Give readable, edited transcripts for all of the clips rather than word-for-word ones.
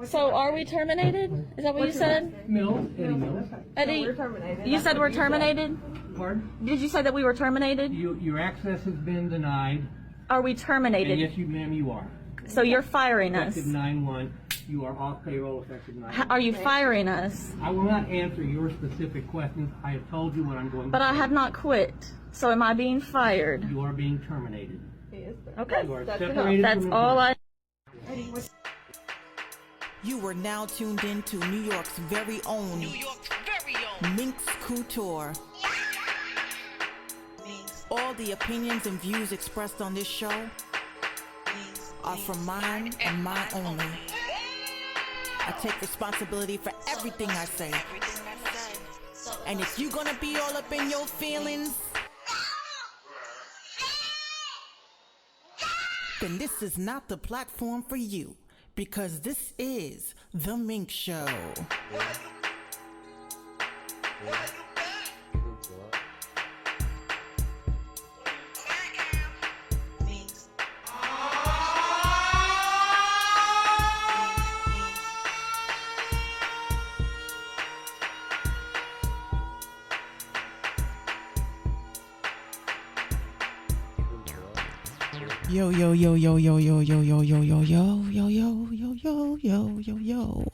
So are we terminated? Is that what you said? Eddie Mills. Eddie, you said we're terminated? Pardon? Did you say that we were terminated? Your access has been denied. Are we And terminated? yes, ma'am, you are. So you're firing us. Effective 9/1. You are off payroll effective 9/1. Are you firing us? I will not answer your specific questions. I have told you what I'm going to But I say. have not quit. So am I being fired? You are being terminated. Okay. You are separated That's from all I... You are now tuned in to New York's very own Minx Couture. All the opinions and views expressed on this show are from mine and mine only. I take responsibility for everything I say. And if you're gonna be all up in your feelings, then this is not the platform for you, because this is The Minx Show. Yo, yo, yo, yo, yo, yo, yo, yo, yo, yo, yo, yo, yo, yo, yo, yo, yo, yo.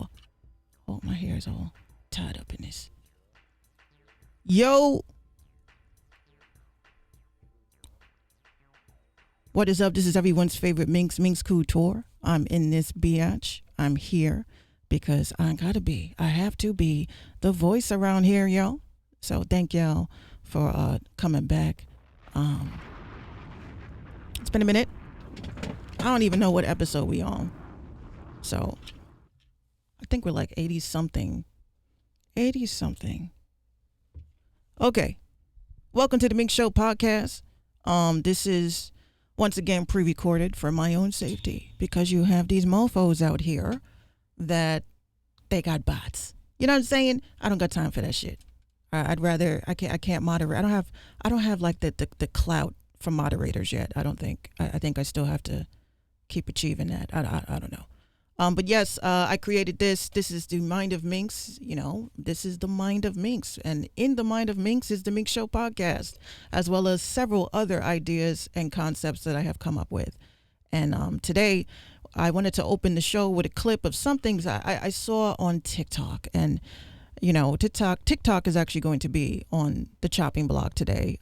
Oh, my hair is all tied up in this. Yo. What is up? This is everyone's favorite Minx Couture. I'm in this biatch. I'm here because I gotta be. I have to be the voice around here, yo. So thank y'all for coming back. It's been a minute. I don't even know what episode we on. So I think we're like 80 something. 80 something. Okay. Welcome to the Minx Show podcast. This is once again pre-recorded for my own safety, because you have these mofos out here that they got bots. You know what I'm saying? I don't got time for that shit. I'd rather I can't moderate. I don't have like the clout for moderators yet. I don't think. I think I still have to keep achieving that. I don't know. But yes, I created this. This is the Mind of Minx. You know, this is the Mind of Minx, and in the Mind of Minx is the Minx Show podcast, as well as several other ideas and concepts that I have come up with. And today, I wanted to open the show with a clip of some things I saw on TikTok. And you know, TikTok is actually going to be on the chopping block today.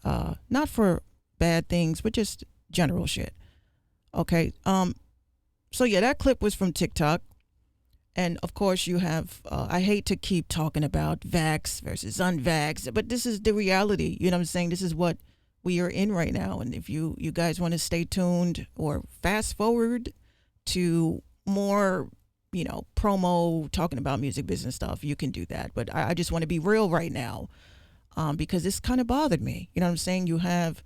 Not for bad things, but just general shit. Okay. So yeah, that clip was from TikTok. And of course you have, I hate to keep talking about vax versus unvax, but this is the reality. You know what I'm saying? This is what we are in right now. And if you guys want to stay tuned or fast forward to more, you know, promo talking about music business stuff, you can do that. But I just want to be real right now, because this kind of bothered me. You know what I'm saying? You have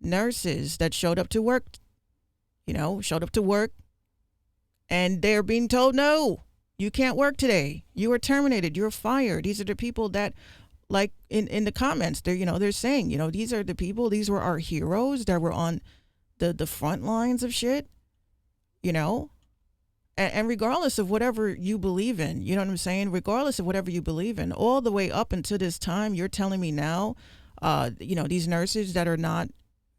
nurses that showed up to work, and they're being told, no, you can't work today. You are terminated. You're fired. These are the people that, like in the comments, they're saying, these are the people, these were our heroes that were on the front lines of shit, and regardless of whatever you believe in, you know what I'm saying? Regardless of whatever you believe in, all the way up until this time, you're telling me now, these nurses that are not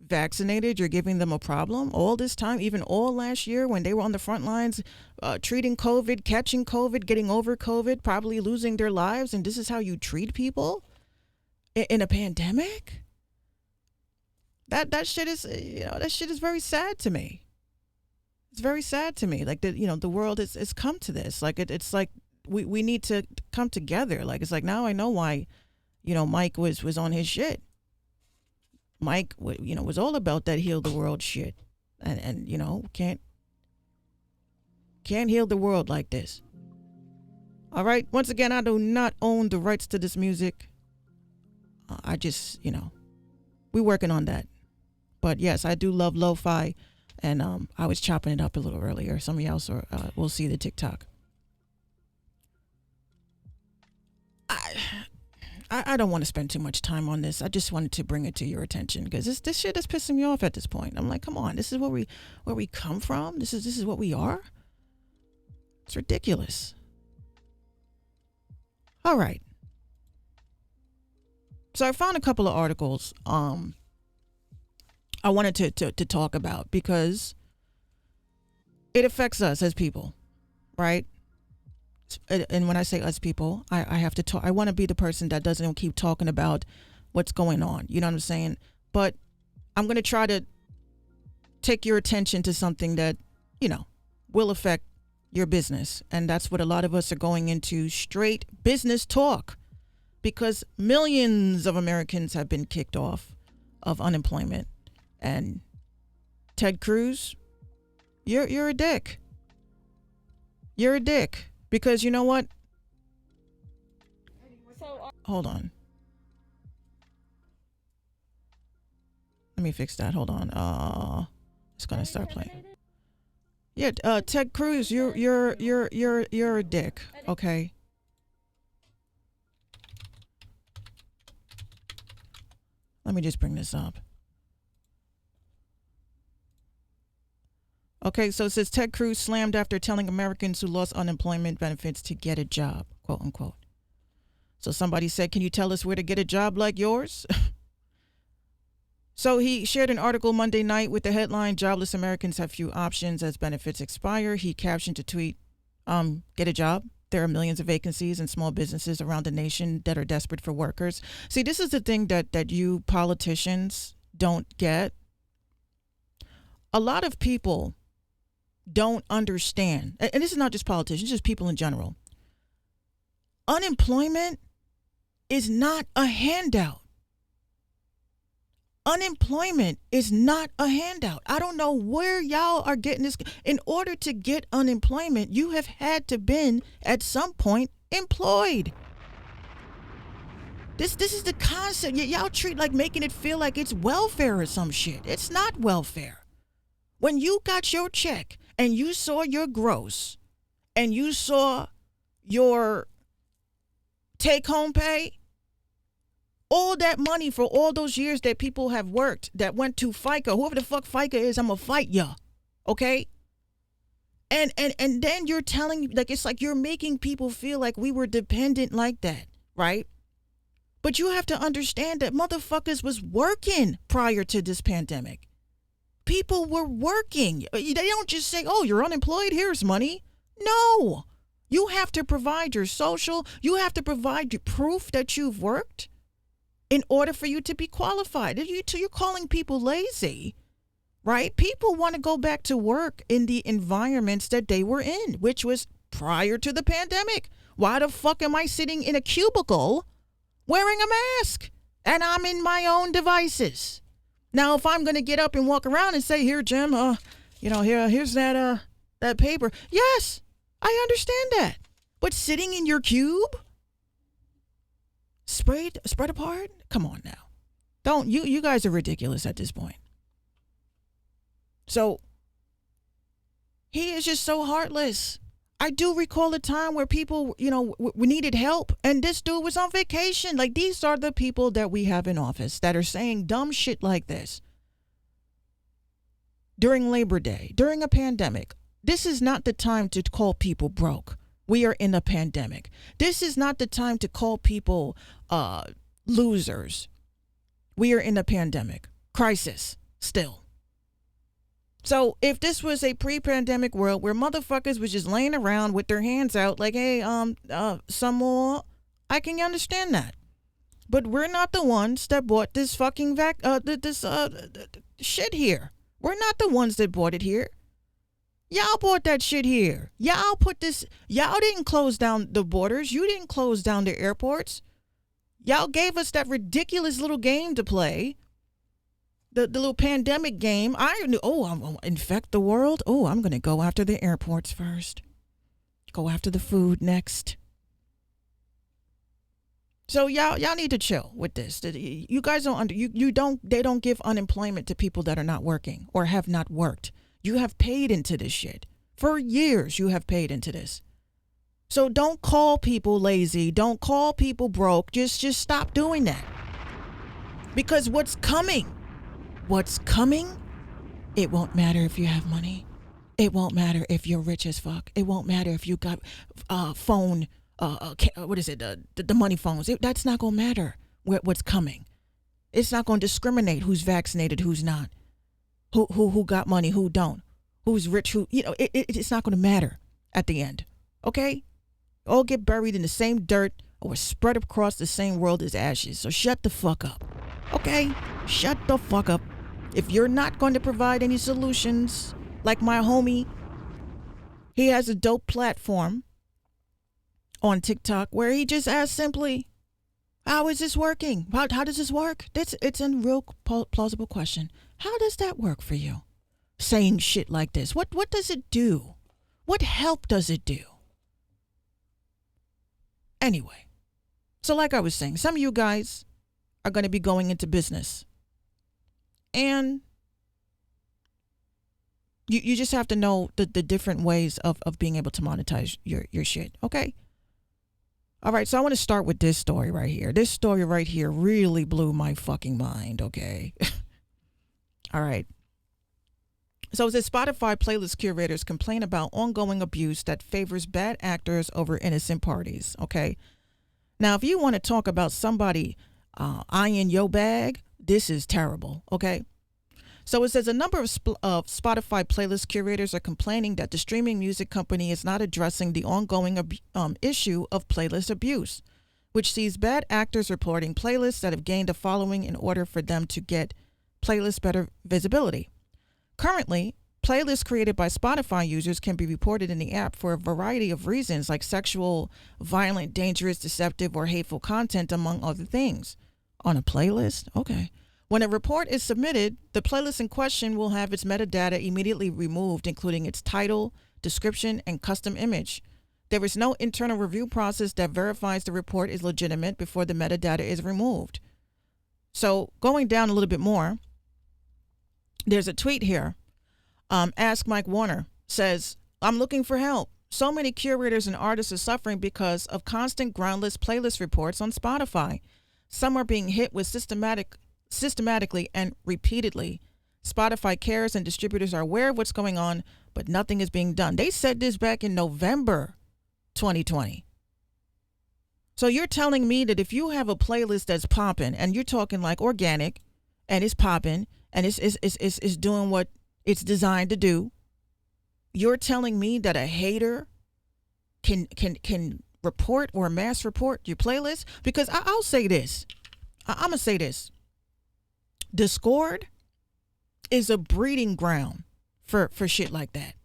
vaccinated, you're giving them a problem all this time, even all last year when they were on the front lines, treating COVID, catching COVID, getting over COVID, probably losing their lives. And this is how you treat people in a pandemic. That shit is, that shit is very sad to me. It's very sad to me. Like the world has come to this. Like it's like we need to come together. Like, it's like, now I know why, Mike was on his shit. Mike, was all about that heal the world shit, and can't heal the world like this. All right. Once again, I do not own the rights to this music. I just, we're working on that. But yes, I do love lo-fi, and I was chopping it up a little earlier. Some of y'all will see the TikTok. I don't want to spend too much time on this. I just wanted to bring it to your attention, because this shit is pissing me off at this point. I'm like, come on, this is where we come from. This is what we are. It's ridiculous. All right. So I found a couple of articles I wanted to talk about because it affects us as people, right? And when I say us people, I have to talk. I want to be the person that doesn't keep talking about what's going on. You know what I'm saying? But I'm going to try to take your attention to something that, you know, will affect your business. And that's what a lot of us are going into, straight business talk, because millions of Americans have been kicked off of unemployment. And Ted Cruz, you're a dick. You're a dick. Because you know what? Hold on. Let me fix that. Hold on. It's gonna start playing. Yeah, Ted Cruz, you're a dick. Okay. Let me just bring this up. Okay, so it says Ted Cruz slammed after telling Americans who lost unemployment benefits to get a job, quote unquote. So somebody said, can you tell us where to get a job like yours? So he shared an article Monday night with the headline, Jobless Americans have few options as benefits expire. He captioned a tweet, get a job. There are millions of vacancies in small businesses around the nation that are desperate for workers. See, this is the thing that you politicians don't get. A lot of people don't understand, and this is not just politicians, just people in general. Unemployment is not a handout. Unemployment is not a handout. I don't know where y'all are getting this. In order to get unemployment, you have had to been at some point employed. This is the concept. Y'all treat like making it feel like it's welfare or some shit. It's not welfare. When you got your check and you saw your gross and you saw your take-home pay, all that money for all those years that people have worked that went to FICA, whoever the fuck FICA is, I'm gonna fight ya, okay? And then you're telling, like, it's like you're making people feel like we were dependent like that, right? But you have to understand that motherfuckers was working prior to this pandemic. People were working. They don't just say, oh, you're unemployed, here's money. No. You have to provide your social. You have to provide your proof that you've worked in order for you to be qualified. You're calling people lazy, right? People want to go back to work in the environments that they were in, which was prior to the pandemic. Why the fuck am I sitting in a cubicle wearing a mask and I'm in my own devices? Now, if I'm going to get up and walk around and say, here, Jim, here's that paper. Yes, I understand that. But sitting in your cube, spread apart? Come on now. Don't, you guys are ridiculous at this point. So, he is just so heartless. I do recall a time where people, we needed help and this dude was on vacation. Like, these are the people that we have in office that are saying dumb shit like this. During Labor Day, during a pandemic, this is not the time to call people broke. We are in a pandemic. This is not the time to call people losers. We are in a pandemic. Crisis, still. So if this was a pre-pandemic world where motherfuckers was just laying around with their hands out like, hey, some more, I can understand that. But we're not the ones that bought this fucking shit here. We're not the ones that bought it here. Y'all bought that shit here. Y'all didn't close down the borders. You didn't close down the airports. Y'all gave us that ridiculous little game to play. The little pandemic game. I knew, I'm going to infect the world. Oh, I'm going to go after the airports first. Go after the food next. So y'all need to chill with this. You guys they don't give unemployment to people that are not working or have not worked. You have paid into this shit. For years you have paid into this. So don't call people lazy. Don't call people broke. Just stop doing that. Because what's coming, it won't matter if you have money. It won't matter if you're rich as fuck. It won't matter if you got phone, what is it, the money phones. That's not going to matter what's coming. It's not going to discriminate who's vaccinated, who's not, who got money, who don't, who's rich, who, it's not going to matter at the end. Okay? All get buried in the same dirt or spread across the same world as ashes. So shut the fuck up. Okay? Shut the fuck up. If you're not going to provide any solutions, like my homie, he has a dope platform on TikTok where he just asks simply, how is this working? How does this work? It's a real plausible question. How does that work for you? Saying shit like this. What does it do? What help does it do? Anyway, so like I was saying, some of you guys are going to be going into business. And you just have to know the different ways of being able to monetize your shit. Okay? All right, so I want to start with this story right here. This story right here really blew my fucking mind, okay? All right. So it says Spotify playlist curators complain about ongoing abuse that favors bad actors over innocent parties, okay? Now, if you want to talk about somebody eyeing your bag, this is terrible, okay? So it says a number of Spotify playlist curators are complaining that the streaming music company is not addressing the ongoing issue of playlist abuse, which sees bad actors reporting playlists that have gained a following in order for them to get playlists better visibility. Currently, playlists created by Spotify users can be reported in the app for a variety of reasons, like sexual, violent, dangerous, deceptive, or hateful content, among other things. On a playlist? Okay. When a report is submitted, the playlist in question will have its metadata immediately removed, including its title, description, and custom image. There is no internal review process that verifies the report is legitimate before the metadata is removed. So going down a little bit more, there's a tweet here. Ask Mike Warner says, I'm looking for help. So many curators and artists are suffering because of constant groundless playlist reports on Spotify. Some are being hit with systematically and repeatedly. Spotify cares and distributors are aware of what's going on, but nothing is being done. They said this back in November 2020. So you're telling me that if you have a playlist that's popping, and you're talking like organic, and it's popping, and it's doing what it's designed to do, you're telling me that a hater can report or mass report your playlist? Because I'll say this. I'm going to say this. Discord is a breeding ground for shit like that.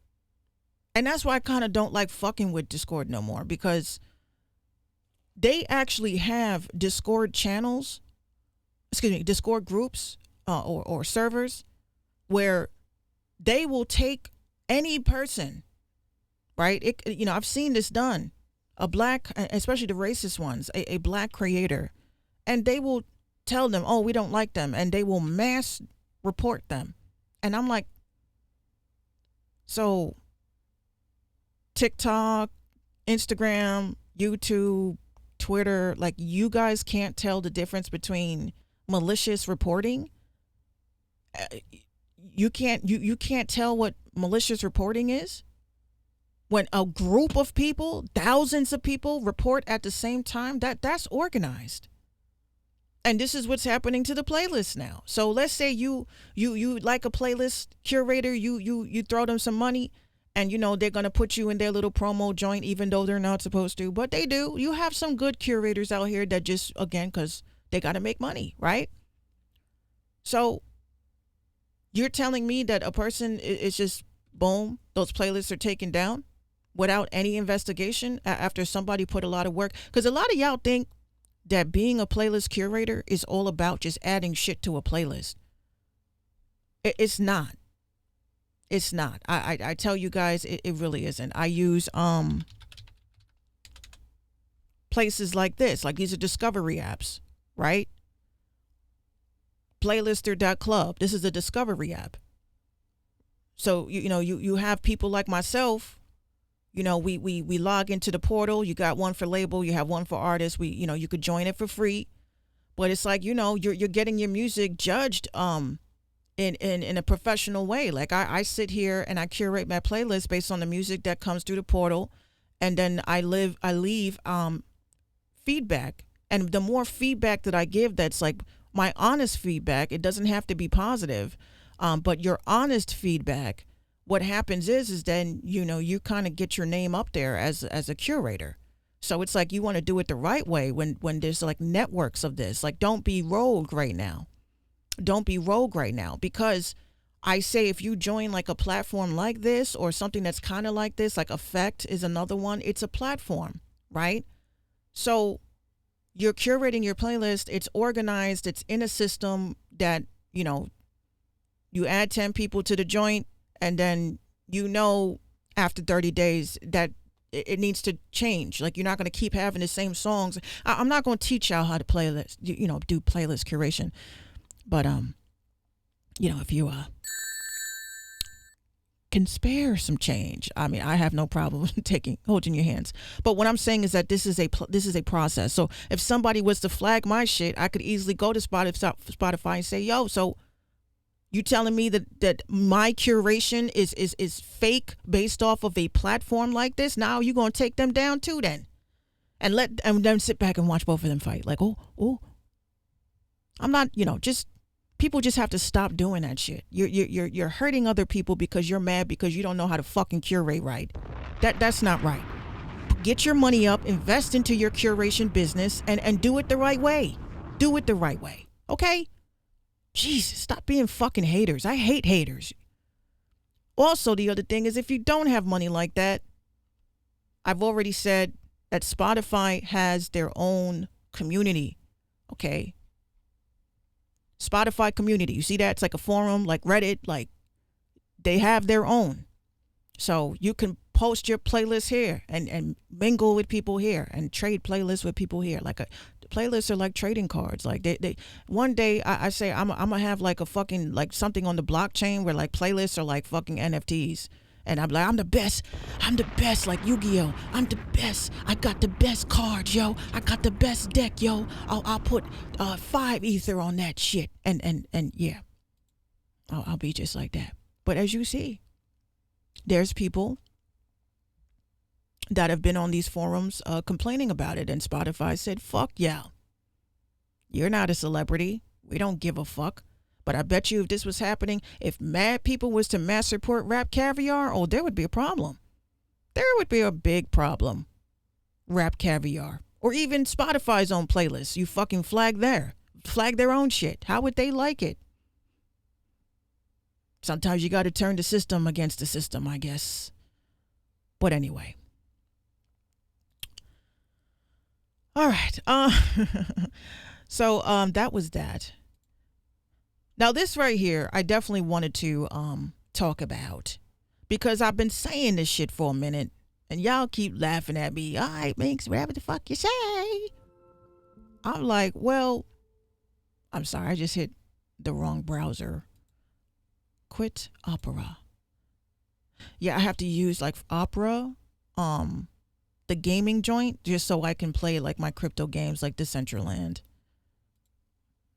And that's why I kind of don't like fucking with Discord no more, because they actually have Discord channels, Discord groups or servers where they will take any person, right? I've seen this done. A black, especially the racist ones, a black creator, and they will tell them, oh, we don't like them, and they will mass report them. And I'm like, so TikTok, Instagram, YouTube, Twitter, like, you guys can't tell the difference between malicious reporting? You can't tell what malicious reporting is? When a group of people, thousands of people, report at the same time, that's organized. And this is what's happening to the playlist now. So let's say you like a playlist curator, you throw them some money, and they're gonna put you in their little promo joint, even though they're not supposed to, but they do. You have some good curators out here that just, again, because they gotta make money, right? So you're telling me that a person is just, boom, those playlists are taken down without any investigation after somebody put a lot of work? Because a lot of y'all think that being a playlist curator is all about just adding shit to a playlist. It's not. It's not. I tell you guys, it really isn't. I use places like this, like these are discovery apps, right? Playlister.club. This is a discovery app. So you have people like myself. We log into the portal. You got one for label, you have one for artists. You could join it for free, but it's like, you're getting your music judged in a professional way. Like I sit here and I curate my playlist based on the music that comes through the portal, and then I leave feedback. And the more feedback that I give, that's like my honest feedback. It doesn't have to be positive, but your honest feedback. What happens is then you kind of get your name up there as a curator. So it's like you want to do it the right way when there's like networks of this. Like, don't be rogue right now. Don't be rogue right now, because I say if you join like a platform like this or something that's kind of like this, like Effect is another one. It's a platform, right? So you're curating your playlist. It's organized. It's in a system that, you add 10 people to the joint, and then after 30 days that it needs to change. Like, you're not going to keep having the same songs. I'm not going to teach y'all how to playlist, do playlist curation. But, if you can spare some change, I mean, I have no problem holding your hands. But what I'm saying is that this is a process. So if somebody was to flag my shit, I could easily go to Spotify and say, yo, so you telling me that my curation is fake based off of a platform like this? Now you gonna take them down too then, and then sit back and watch both of them fight? Like, oh, I'm not. People just have to stop doing that shit. You're hurting other people because you're mad because you don't know how to fucking curate right. That's not right. Get your money up, invest into your curation business, and do it the right way. Do it the right way. Okay? Jesus, stop being fucking haters. I hate haters. Also, the other thing is, if you don't have money like that, I've already said that Spotify has their own community. Okay? Spotify community. You see that? It's like a forum, like Reddit. Like, they have their own. So you can post your playlist here and mingle with people here and trade playlists with people here. Like, playlists are like trading cards. Like, they one day I say I'm gonna have like a fucking like something on the blockchain where like playlists are like fucking NFTs. And I'm like, I'm the best, like Yu-Gi-Oh! I'm the best. I got the best cards, yo. I got the best deck, yo. I'll put 5 ether on that shit. And yeah, I'll be just like that. But as you see, there's people that have been on these forums complaining about it. And Spotify said, fuck yeah. You're not a celebrity. We don't give a fuck. But I bet you if this was happening, if mad people was to mass report Rap Caviar, oh, there would be a problem. There would be a big problem. Rap Caviar. Or even Spotify's own playlist. You fucking flag their own shit. How would they like it? Sometimes you got to turn the system against the system, I guess. But anyway. All right. So that was that. Now, this right here, I definitely wanted to talk about, because I've been saying this shit for a minute, and y'all keep laughing at me. All right, Minx, whatever the fuck you say. I'm like, well, I'm sorry, I just hit the wrong browser. Quit Opera. Yeah, I have to use like Opera, the gaming joint, just so I can play like my crypto games like Decentraland.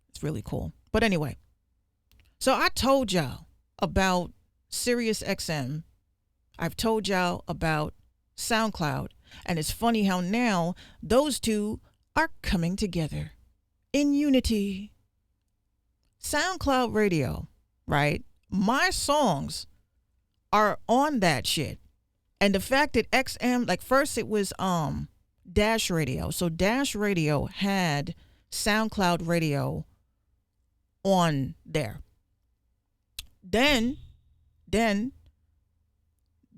It's really cool. But anyway. So I told y'all about SiriusXM. I've told y'all about SoundCloud. And it's funny how now those two are coming together in unity. SoundCloud Radio, right? My songs are on that shit. And the fact that XM, like first it was Dash Radio. So Dash Radio had SoundCloud Radio on there. Then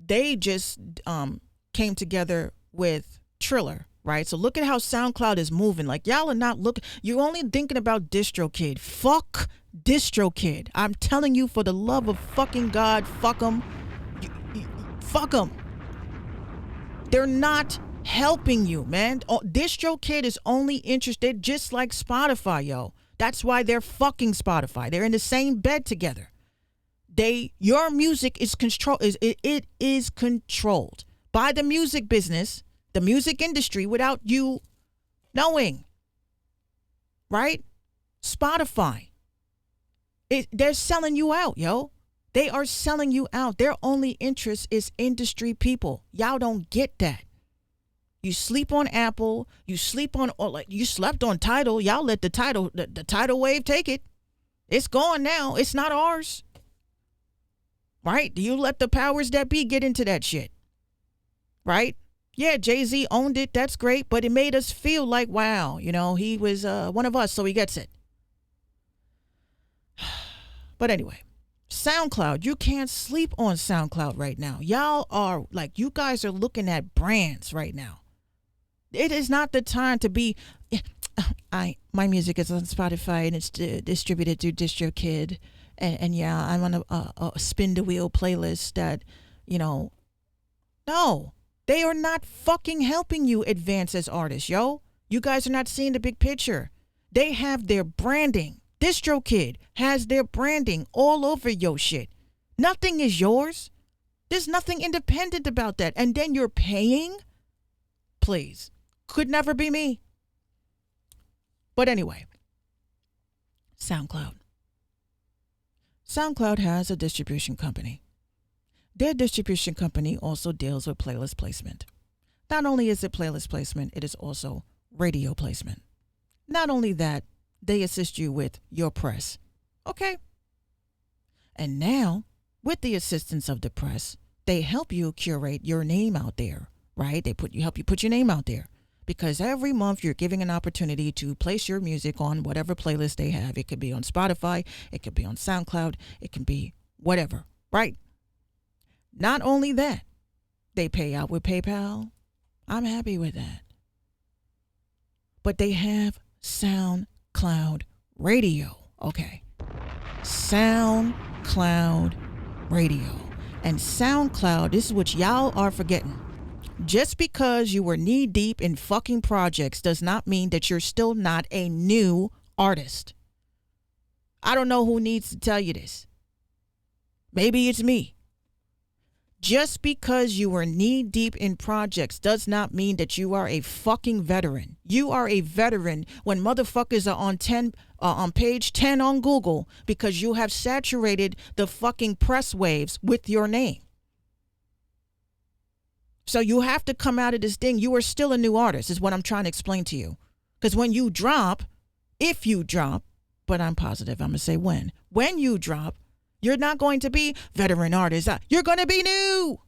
they just came together with Triller, right? So look at how SoundCloud is moving. Like, y'all are not looking. You're only thinking about DistroKid. Fuck DistroKid. I'm telling you, for the love of fucking God, fuck them. Fuck them. They're not helping you, man. DistroKid is only interested, just like Spotify, yo. That's why they're fucking Spotify. They're in the same bed together. Your music is it is controlled by the music business, the music industry, without you knowing. Right? Spotify. They're selling you out, yo. They are selling you out. Their only interest is industry people. Y'all don't get that. You sleep on Apple. You sleep on, or like you slept on Tidal. Y'all let the tidal wave take it. It's gone now. It's not ours. Right? You let the powers that be get into that shit. Right? Yeah, Jay-Z owned it. That's great. But it made us feel like, wow, he was one of us, so he gets it. But anyway, SoundCloud, you can't sleep on SoundCloud right now. Y'all are like, you guys are looking at brands right now. It is not the time to be, my music is on Spotify and it's distributed through DistroKid. And yeah, I'm on a spin the wheel playlist that, no, they are not fucking helping you advance as artists, yo. You guys are not seeing the big picture. They have their branding. DistroKid has their branding all over your shit. Nothing is yours. There's nothing independent about that. And then you're paying? Please. Could never be me. But anyway, SoundCloud. SoundCloud has a distribution company. Their distribution company also deals with playlist placement. Not only is it playlist placement, it is also radio placement. Not only that, they assist you with your press. Okay. And now, with the assistance of the press, they help you curate your name out there, right? They help you put your name out there. Because every month you're giving an opportunity to place your music on whatever playlist they have. It could be on Spotify, it could be on SoundCloud, it can be whatever, right? Not only that, they pay out with PayPal. I'm happy with that. But they have SoundCloud Radio. Okay. SoundCloud Radio. And SoundCloud, this is what y'all are forgetting. Just because you were knee deep in fucking projects does not mean that you're still not a new artist. I don't know who needs to tell you this. Maybe it's me. Just because you were knee deep in projects does not mean that you are a fucking veteran. You are a veteran when motherfuckers are on page 10 on Google because you have saturated the fucking press waves with your name. So you have to come out of this thing. You are still a new artist is what I'm trying to explain to you. Because when you drop, if you drop, but I'm positive I'm going to say when you drop, you're not going to be veteran artist. You're going to be new.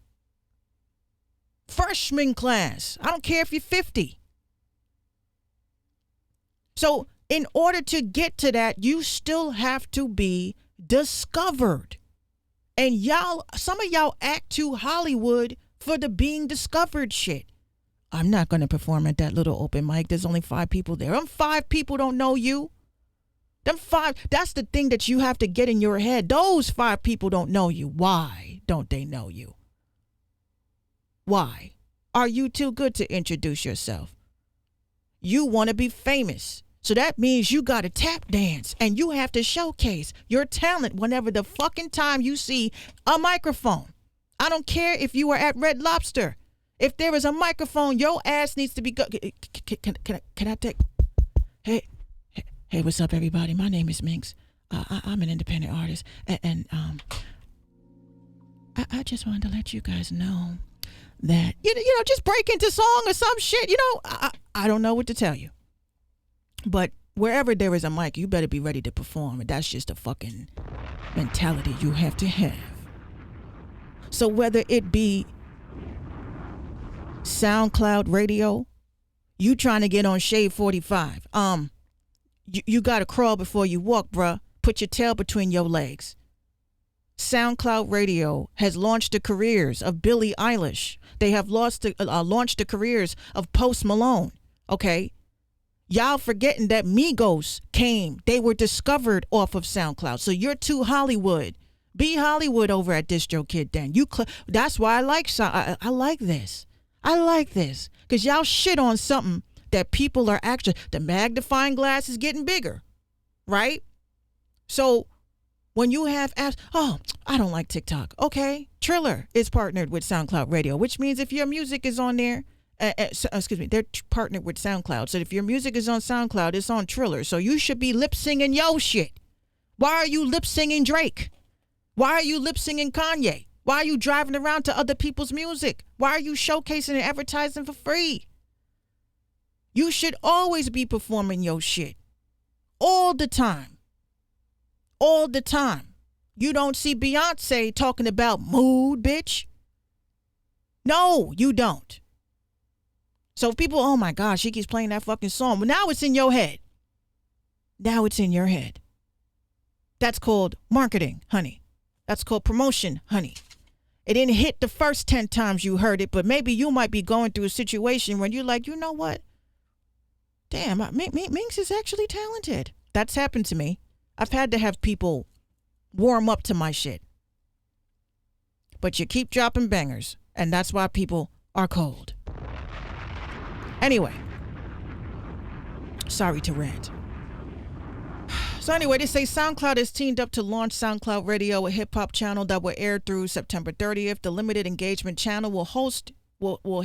Freshman class. I don't care if you're 50. So in order to get to that, you still have to be discovered. And some of y'all act too Hollywood for the being discovered shit. I'm not going to perform at that little open mic. There's only 5 people there. Them 5 people don't know you. Them 5, that's the thing that you have to get in your head. Those 5 people don't know you. Why don't they know you? Why? Are you too good to introduce yourself? You want to be famous. So that means you got to tap dance and you have to showcase your talent whenever the fucking time you see a microphone. I don't care if you were at Red Lobster. If there is a microphone, your ass needs to be good. Can I take? Hey, what's up, everybody? My name is Minx. I'm an independent artist, and I just wanted to let you guys know that just break into song or some shit. I don't know what to tell you, but wherever there is a mic, you better be ready to perform. And that's just a fucking mentality you have to have. So whether it be SoundCloud Radio, you trying to get on Shade 45, you got to crawl before you walk, bruh. Put your tail between your legs. SoundCloud Radio has launched the careers of Billie Eilish. They have launched the careers of Post Malone. Okay, y'all forgetting that Migos came. They were discovered off of SoundCloud. So you're too Hollywood. Be Hollywood over at DistroKid then. That's why I like I like this. I like this. Because y'all shit on something that people are actually, the magnifying glass is getting bigger. Right? So when you have apps, I don't like TikTok. Okay. Triller is partnered with SoundCloud Radio, which means if your music is on there, they're partnered with SoundCloud. So if your music is on SoundCloud, it's on Triller. So you should be lip singing yo shit. Why are you lip singing Drake? Why are you lip singing Kanye? Why are you driving around to other people's music? Why are you showcasing and advertising for free? You should always be performing your shit. All the time. All the time. You don't see Beyonce talking about mood, bitch. No, you don't. So people, oh my God, she keeps playing that fucking song. But now it's in your head. Now it's in your head. That's called marketing, honey. That's called promotion, honey. It didn't hit the first 10 times you heard it, but maybe you might be going through a situation where you're like, you know what? Damn, Minx is actually talented. That's happened to me. I've had to have people warm up to my shit. But you keep dropping bangers, and that's why people are cold. Anyway, sorry to rant. So anyway, they say SoundCloud has teamed up to launch SoundCloud Radio, a hip-hop channel that will air through September 30th. The limited engagement channel will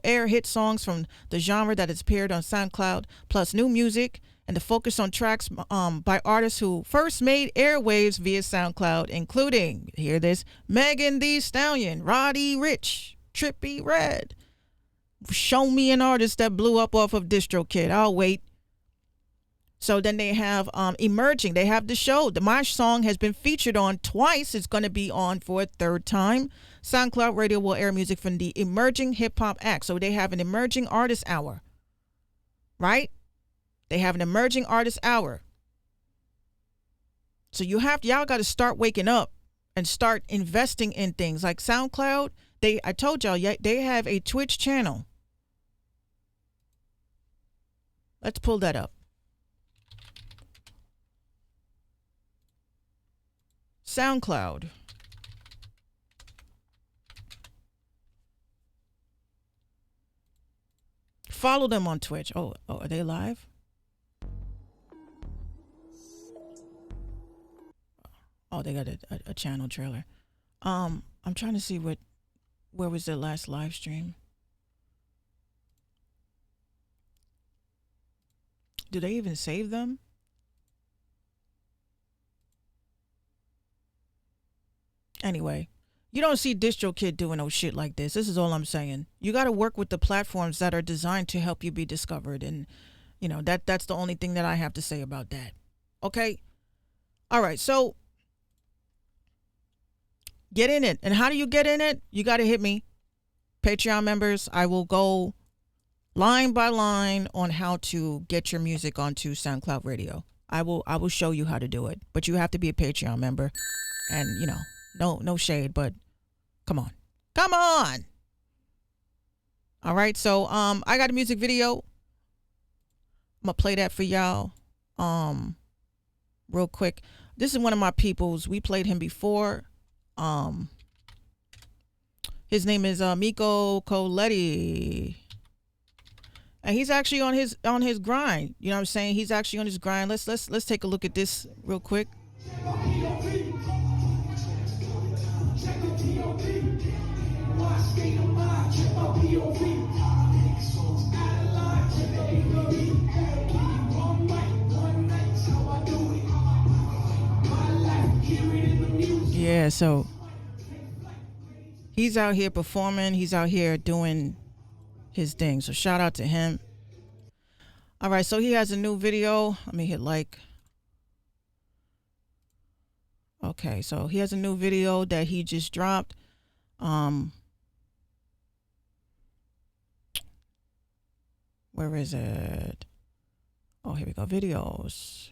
air hit songs from the genre that has appeared on SoundCloud, plus new music, and to focus on tracks by artists who first made airwaves via SoundCloud, including, hear this, Megan Thee Stallion, Roddy Ricch, Trippie Redd. Show me an artist that blew up off of DistroKid. I'll wait. So then they have emerging. They have the show. My song has been featured on twice. It's going to be on for a third time. SoundCloud Radio will air music from the emerging hip hop act. So they have an emerging artist hour, right? They have an emerging artist hour. So y'all got to start waking up and start investing in things like SoundCloud. I told y'all, they have a Twitch channel. Let's pull that up. SoundCloud. Follow them on Twitch. Oh, are they live? Oh, they got a channel trailer. I'm trying to see where was their last live stream. Do they even save them? Anyway, you don't see DistroKid doing no shit like this. This is all I'm saying. You got to work with the platforms that are designed to help you be discovered. And, you know, that's the only thing that I have to say about that. Okay? All right, so get in it. And how do you get in it? You got to hit me. Patreon members, I will go line by line on how to get your music onto SoundCloud Radio. I will show you how to do it. But you have to be a Patreon member. And, you know, no shade, but come on. Come on. All right, so I got a music video. I'm gonna play that for y'all real quick. This is one of my peoples. We played him before. His name is Miko Coletti. And he's actually on his grind. You know what I'm saying? He's actually on his grind. Let's take a look at this real quick. Yeah, so he's out here performing. He's out here doing his thing. So shout out to him. All right, so he has a new video. Let me hit like. Okay, so he has a new video that he just dropped. Where is it? Oh, here we go. Videos.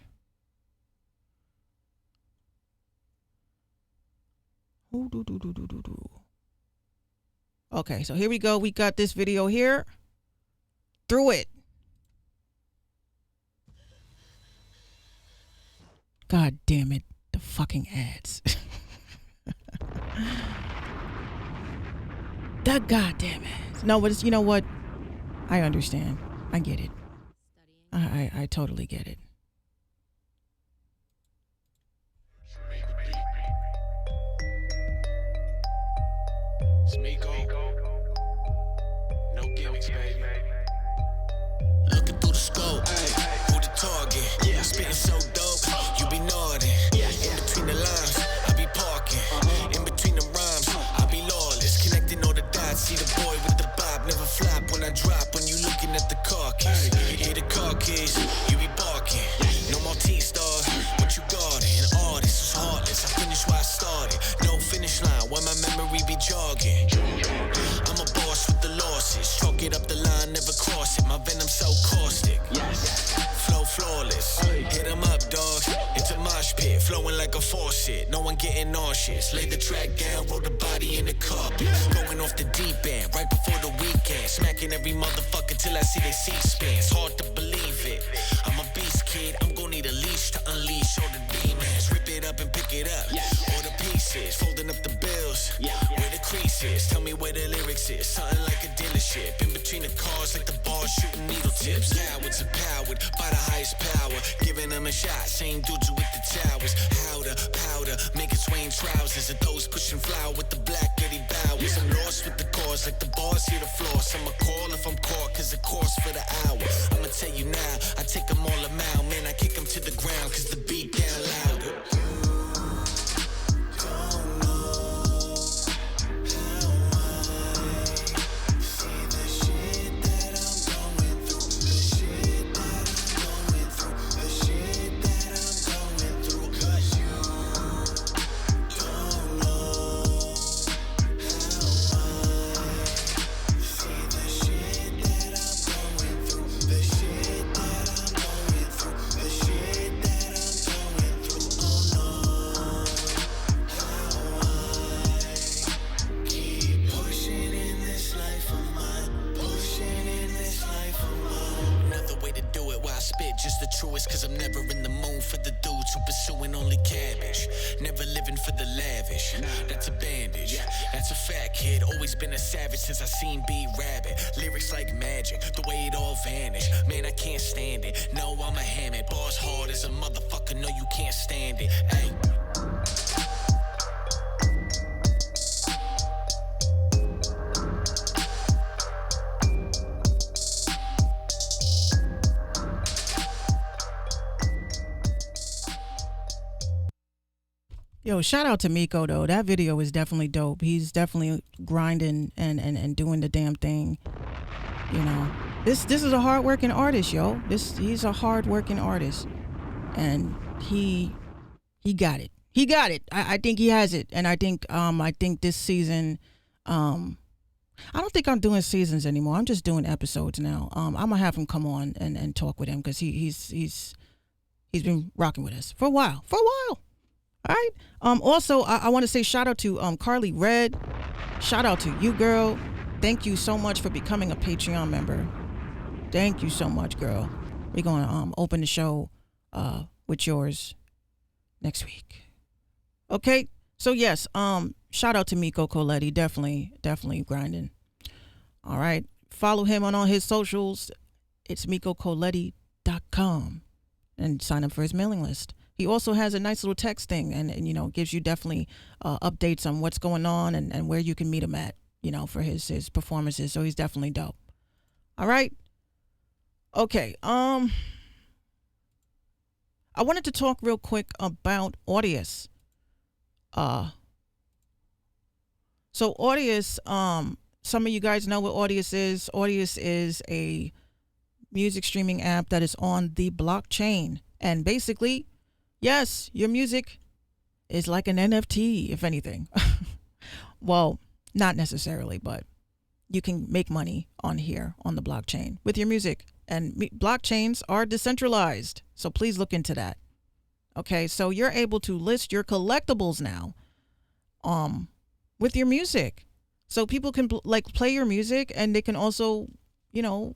Okay, so here we go. We got this video here. Through it. God damn it. The fucking ads. The goddamn ads. No, but it's, you know what? I understand. I get it. I totally get it. No gimmicks, baby. Looking through the scope, who the target? Yeah, spitting so dope. when my memory be jogging. I'm a boss with the losses. Stroke it up the line, never cross it. My venom so caustic. Flow flawless. Hit 'em up, dog. It's a mosh pit, flowing like a faucet. No one getting nauseous. Lay the track down, roll the body in the carpet. Going off the deep end, right before the weekend. Smacking every motherfucker till I see they C-SPAN. It's hard to believe it. I'm a beast, kid. I'm gonna need a leash to unleash all the demons. Rip it up and pick it up. All the pieces, folding up the bills. Where the crease is, tell me where the lyrics is. Something like a dealership. In between the cars, like the bars shooting needle tips. Cowards empowered by the highest power. Giving them a shot, same dudes with the towers. Powder, making swaying trousers. Of those pushing flower with the black Eddie Bowers. I'm lost with the cause, like the bars here to floss. I'ma call if I'm caught, cause the course for the hour. I'ma tell you now, I take them all a mile. Man, I kick them to the ground, cause the beat down louder. Just the truest, cause I'm never in the mood for the dudes who pursuing only cabbage. Never living for the lavish. That's a bandage. That's a fact, kid. Always been a savage since I seen B Rabbit. Lyrics like magic, the way it all vanished. Man, I can't stand it. No, I'm a hammer. Bars hard as a motherfucker. No, you can't stand it. Ay. Yo, shout out to Miko though. That video is definitely dope. He's definitely grinding and doing the damn thing. You know, this is a hardworking artist, yo. He's a hardworking artist, and he got it. He got it. I think he has it, and I think this season, I don't think I'm doing seasons anymore. I'm just doing episodes now. I'm gonna have him come on and talk with him because he's been rocking with us for a while. All right. Also, I want to say shout out to Carly Red. Shout out to you, girl. Thank you so much for becoming a Patreon member. Thank you so much, girl. We're going to open the show with yours next week. Okay. So yes, shout out to Miko Coletti. Definitely grinding. All right. Follow him on all his socials. It's MikoColetti.com and sign up for his mailing list. He also has a nice little text thing and you know, gives you definitely updates on what's going on and where you can meet him at, you know, for his performances. So he's definitely dope. All right. Okay. I wanted to talk real quick about Audius. So Audius, some of you guys know what Audius is. Audius is a music streaming app that is on the blockchain. And basically, yes, your music is like an NFT, if anything. Well, not necessarily, but you can make money on here on the blockchain with your music. And blockchains are decentralized, so please look into that. Okay, so you're able to list your collectibles now with your music. So people can play your music, and they can also, you know,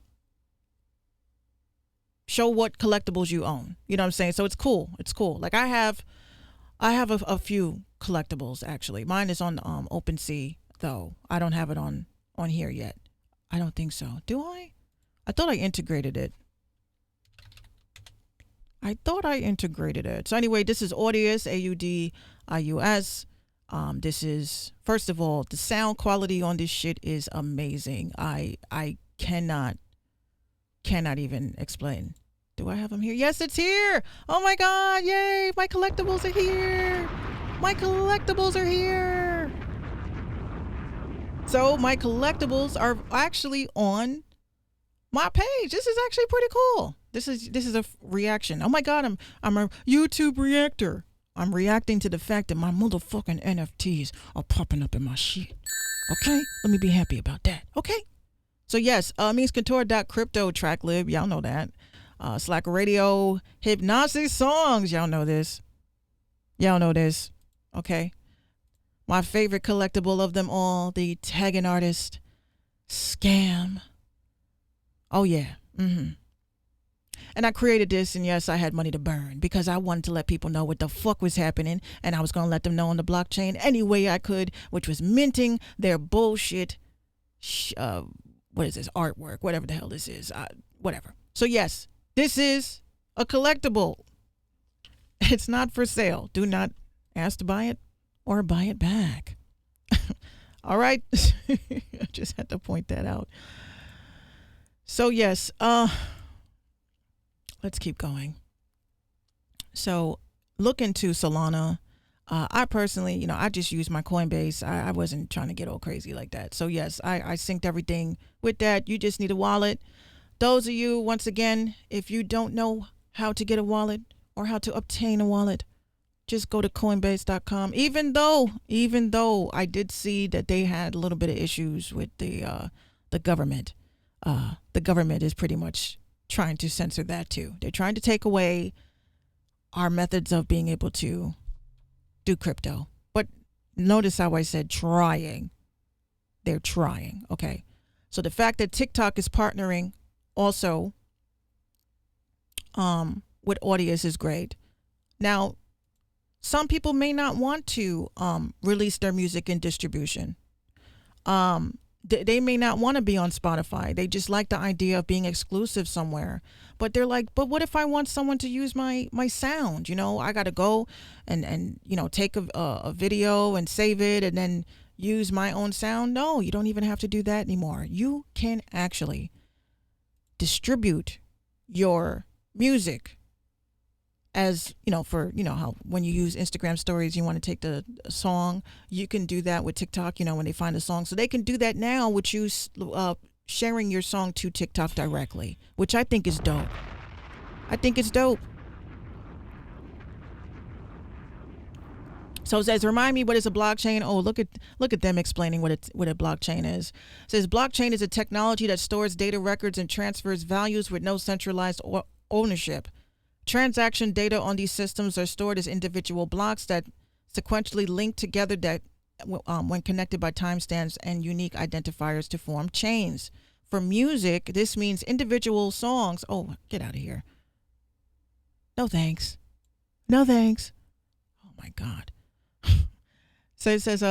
show what collectibles you own. You know what I'm saying? So it's cool. It's cool. Like I have a few collectibles actually. Mine is on OpenSea though. I don't have it on here yet. I don't think so. Do I? I thought I integrated it. So anyway, this is Audius, AUDIUS. This is, first of all, the sound quality on this shit is amazing. I cannot even explain. Do I have them here? Yes, it's here. Oh my God. Yay. My collectibles are here. So my collectibles are actually on my page. This is actually pretty cool. This is a reaction. Oh my God. I'm a YouTube reactor. I'm reacting to the fact that my motherfucking NFTs are popping up in my shit. Okay? Let me be happy about that. Okay? So yes, MinxCouture.crypto track lib. Y'all know that. Slack Radio, Hypnosis Songs. Y'all know this. Y'all know this. Okay? My favorite collectible of them all, the Tagging Artist Scam. Oh yeah. And I created this, and yes, I had money to burn because I wanted to let people know what the fuck was happening, and I was going to let them know on the blockchain any way I could, which was minting their bullshit, what is this, artwork, whatever the hell this is, whatever. So yes, this is a collectible. It's not for sale. Do not ask to buy it or buy it back. All right? I just had to point that out. So yes, let's keep going. So look into Solana. I personally, I just use my Coinbase. I wasn't trying to get all crazy like that. So yes, I synced everything with that. You just need a wallet. Those of you, once again, if you don't know how to get a wallet or how to obtain a wallet, just go to Coinbase.com. Even though I did see that they had a little bit of issues with the government. The government is pretty much trying to censor that too. They're trying to take away our methods of being able to do crypto. But notice how I said trying. They're trying. Okay. So the fact that TikTok is partnering also with Audius is great. Now, some people may not want to release their music in distribution. They may not want to be on Spotify. They just like the idea of being exclusive somewhere. But they're like, but what if I want someone to use my sound? I got to go and take a video and save it and then use my own sound. No, you don't even have to do that anymore. You can actually distribute your music as, for, how when you use Instagram stories, you want to take the song, you can do that with TikTok, when they find a song. So they can do that now with you sharing your song to TikTok directly, which I think is dope. I think it's dope. So it says, remind me, what is a blockchain? Oh, look at them explaining what a blockchain is. It says blockchain is a technology that stores data records and transfers values with no centralized ownership. Transaction data on these systems are stored as individual blocks that sequentially link together that when connected by timestamps and unique identifiers to form chains. For music, this means individual songs. Oh, get out of here. No thanks. No thanks. Oh my God. So it says,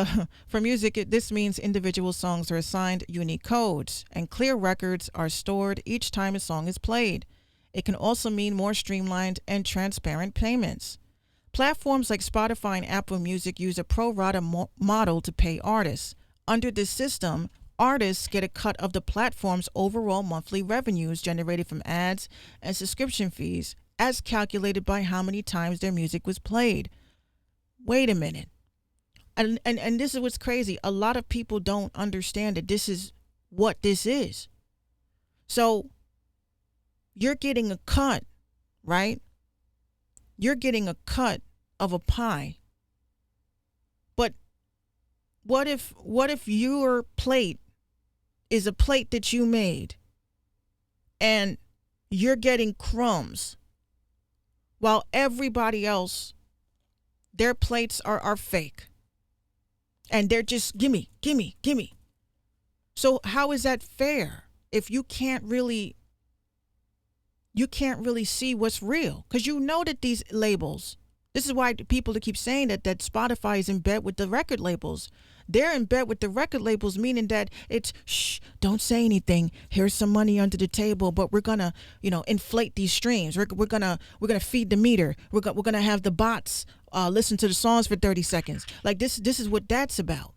for music, this means individual songs are assigned unique codes and clear records are stored each time a song is played. It can also mean more streamlined and transparent payments. Platforms like Spotify and Apple Music use a pro rata model to pay artists. Under this system, artists get a cut of the platform's overall monthly revenues generated from ads and subscription fees, as calculated by how many times their music was played. Wait a minute. And this is what's crazy. A lot of people don't understand that this is what this is. So you're getting a cut, right? You're getting a cut of a pie. But what if your plate is a plate that you made and you're getting crumbs while everybody else, their plates are fake and they're just gimme. So how is that fair if you can't really see what's real? Because that these labels, this is why people keep saying that Spotify is in bed with the record labels. They're in bed with the record labels, meaning that it's, shh, don't say anything. Here's some money under the table, but we're gonna, inflate these streams. We're gonna feed the meter. We're gonna have the bots listen to the songs for 30 seconds. Like this is what that's about.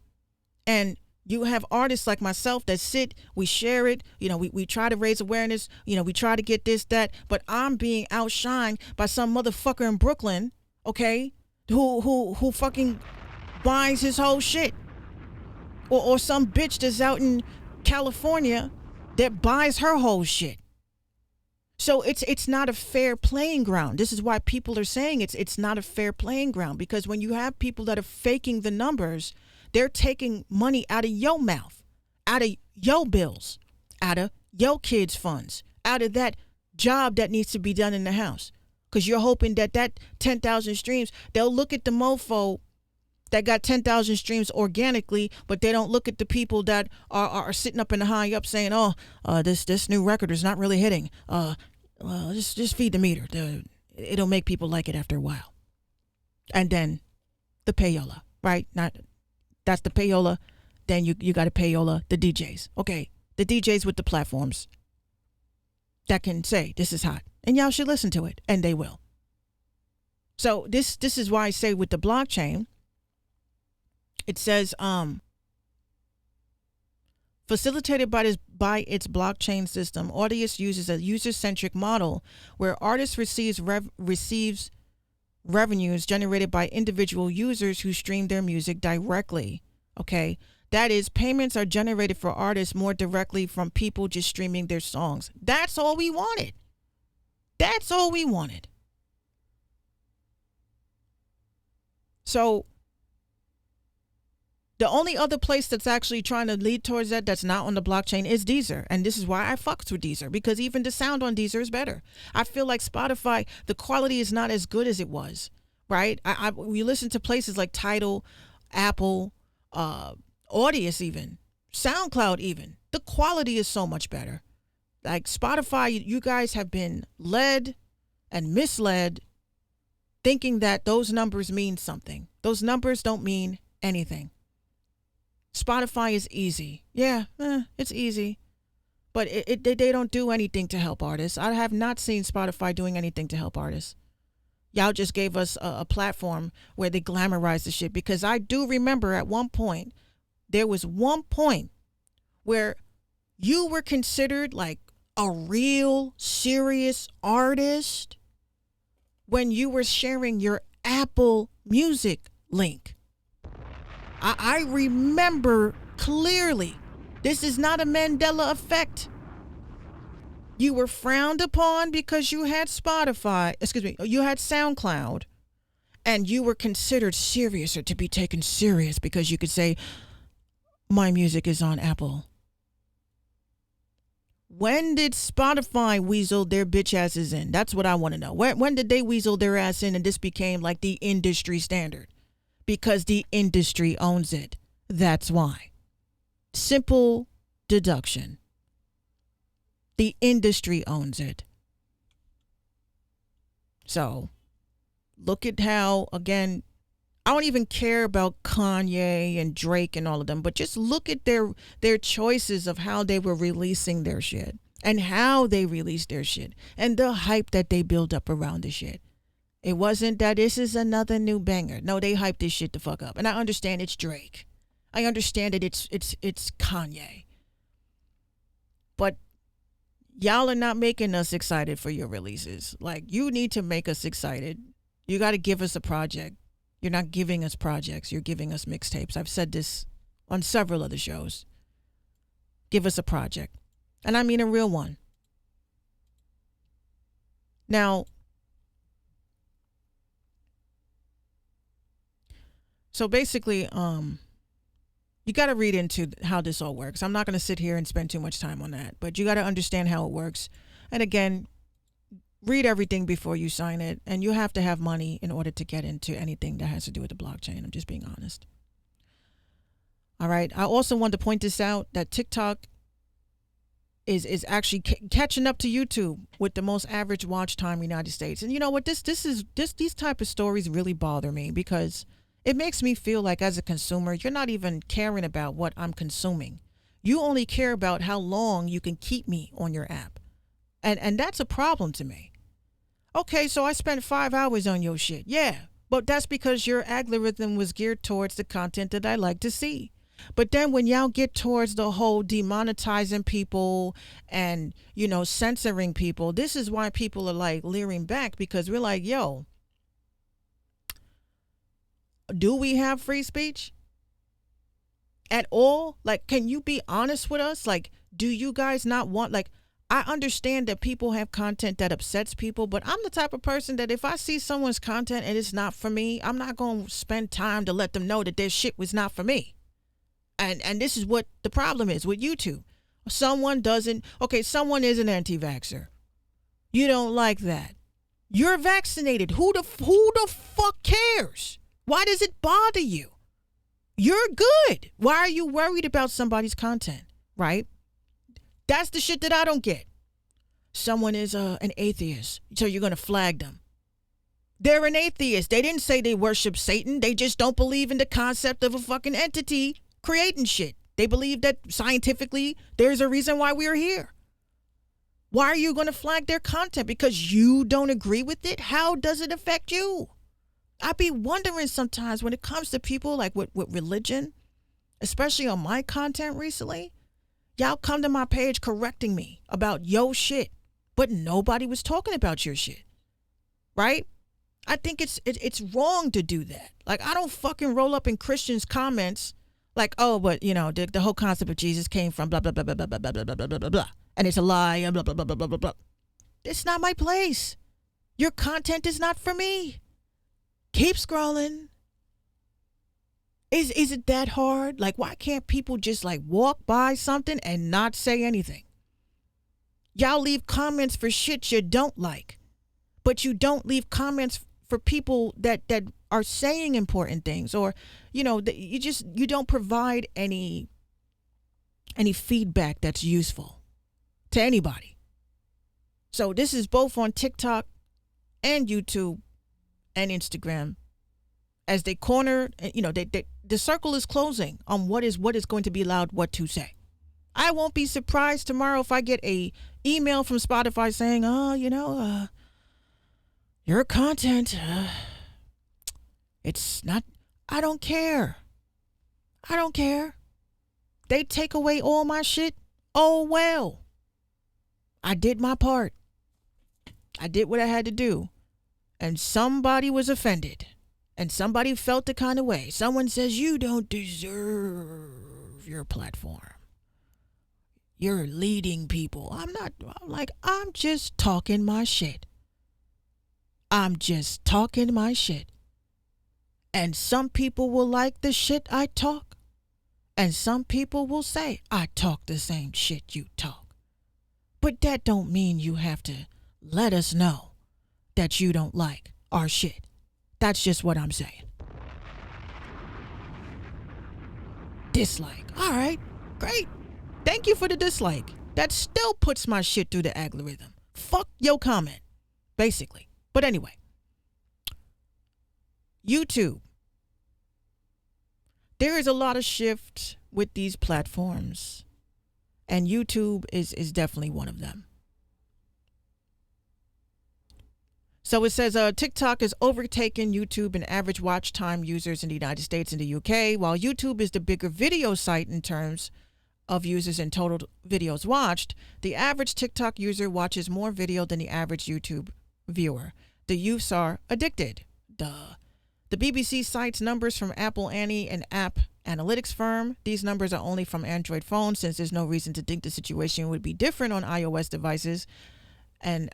And you have artists like myself that sit, we share it, we try to raise awareness, we try to get this, that, but I'm being outshined by some motherfucker in Brooklyn, okay, who fucking buys his whole shit. Or some bitch that's out in California that buys her whole shit. So it's not a fair playing ground. This is why people are saying it's not a fair playing ground, because when you have people that are faking the numbers, they're taking money out of your mouth, out of your bills, out of your kids' funds, out of that job that needs to be done in the house. Because you're hoping that 10,000 streams, they'll look at the mofo that got 10,000 streams organically, but they don't look at the people that are sitting up in the high up saying, this new record is not really hitting. Just feed the meter. It'll make people like it after a while. And then the payola, right? That's the payola. Then you got to payola the DJs. Okay, the DJs with the platforms that can say this is hot, and y'all should listen to it, and they will. So this is why I say with the blockchain, it says facilitated by its blockchain system, Audius uses a user-centric model where artists receives revenues generated by individual users who stream their music directly. Okay, that is, payments are generated for artists more directly from people just streaming their songs. That's all we wanted. That's all we wanted. So the only other place that's actually trying to lead towards that's not on the blockchain is Deezer. And this is why I fucks with Deezer, because even the sound on Deezer is better. I feel like Spotify, the quality is not as good as it was, right? We listen to places like Tidal, Apple, Audius even, SoundCloud even. The quality is so much better. Like Spotify, you guys have been led and misled thinking that those numbers mean something. Those numbers don't mean anything. Spotify is easy. Yeah, it's easy. But they don't do anything to help artists. I have not seen Spotify doing anything to help artists. Y'all just gave us a platform where they glamorize the shit, because I do remember at one point, there was one point where you were considered like a real serious artist when you were sharing your Apple Music link. I remember clearly. This is not a Mandela effect. You were frowned upon because you had you had SoundCloud, and you were considered serious, or to be taken serious, because you could say, my music is on Apple. When did Spotify weasel their bitch asses in? That's what I want to know. When did they weasel their ass in and this became like the industry standard? Because the industry owns it. That's why. Simple deduction. The industry owns it. So, look at how, again, I don't even care about Kanye and Drake and all of them, but just look at their choices of how they were releasing their shit and how they released their shit and the hype that they build up around the shit. It wasn't that this is another new banger. No, they hyped this shit the fuck up. And I understand it's Drake. I understand that it's Kanye. But y'all are not making us excited for your releases. Like, you need to make us excited. You got to give us a project. You're not giving us projects. You're giving us mixtapes. I've said this on several other shows. Give us a project. And I mean a real one. Now, so basically, you got to read into how this all works. I'm not going to sit here and spend too much time on that, but you got to understand how it works. And again, read everything before you sign it, and you have to have money in order to get into anything that has to do with the blockchain. I'm just being honest. All right. I also want to point this out, that TikTok is actually catching up to YouTube with the most average watch time in the United States. And you know what? These type of stories really bother me, because it makes me feel like, as a consumer, you're not even caring about what I'm consuming. You only care about how long you can keep me on your app. And that's a problem to me. Okay, so I spent 5 hours on your shit. Yeah, but that's because your algorithm was geared towards the content that I like to see. But then when y'all get towards the whole demonetizing people and, censoring people, this is why people are like leering back, because we're like, yo, do we have free speech at all? Like, can you be honest with us? Like, do you guys not want, like, I understand that people have content that upsets people, but I'm the type of person that if I see someone's content and it's not for me, I'm not going to spend time to let them know that their shit was not for me. And this is what the problem is with YouTube. Someone is an anti-vaxxer. You don't like that. You're vaccinated. Who the fuck cares? Why does it bother you? You're good. Why are you worried about somebody's content, right? That's the shit that I don't get. Someone is an atheist, so you're going to flag them. They're an atheist. They didn't say they worship Satan. They just don't believe in the concept of a fucking entity creating shit. They believe that scientifically there's a reason why we're here. Why are you going to flag their content? Because you don't agree with it? How does it affect you? I be wondering sometimes when it comes to people like with religion, especially on my content recently, y'all come to my page correcting me about yo shit, but nobody was talking about your shit, right? I think it's wrong to do that. Like, I don't fucking roll up in Christians' comments like, oh, but you know, the whole concept of Jesus came from blah blah blah blah blah blah blah blah blah blah blah blah, and it's a lie and blah blah blah blah blah blah blah. It's not my place. Your content is not for me. Keep scrolling. Is it that hard? Like, why can't people just like walk by something and not say anything? Y'all leave comments for shit you don't like, but you don't leave comments for people that are saying important things, or you know, you don't provide any feedback that's useful to anybody. So this is both on TikTok and YouTube and Instagram, as they corner, you know, the circle is closing on what is going to be allowed what to say. I won't be surprised tomorrow if I get a email from Spotify saying, oh, you know, your content, it's not, I don't care. I don't care. They take away all my shit. Oh, well, I did my part. I did what I had to do. And somebody was offended. And somebody felt the kind of way. Someone says, you don't deserve your platform. You're leading people. I'm just talking my shit. I'm just talking my shit. And some people will like the shit I talk. And some people will say, I talk the same shit you talk. But that don't mean you have to let us know that you don't like our shit. That's just what I'm saying. Dislike. All right, great. Thank you for the dislike. That still puts my shit through the algorithm. Fuck your comment, basically. But anyway, YouTube. There is a lot of shift with these platforms, and YouTube is definitely one of them. So it says TikTok has overtaken YouTube in average watch time users in the United States and the UK, while YouTube is the bigger video site in terms of users and total videos watched. The average TikTok user watches more video than the average YouTube viewer. The youths are addicted. Duh. The BBC cites numbers from Apple Annie, an app analytics firm. These numbers are only from Android phones, since there's no reason to think the situation would be different on iOS devices. And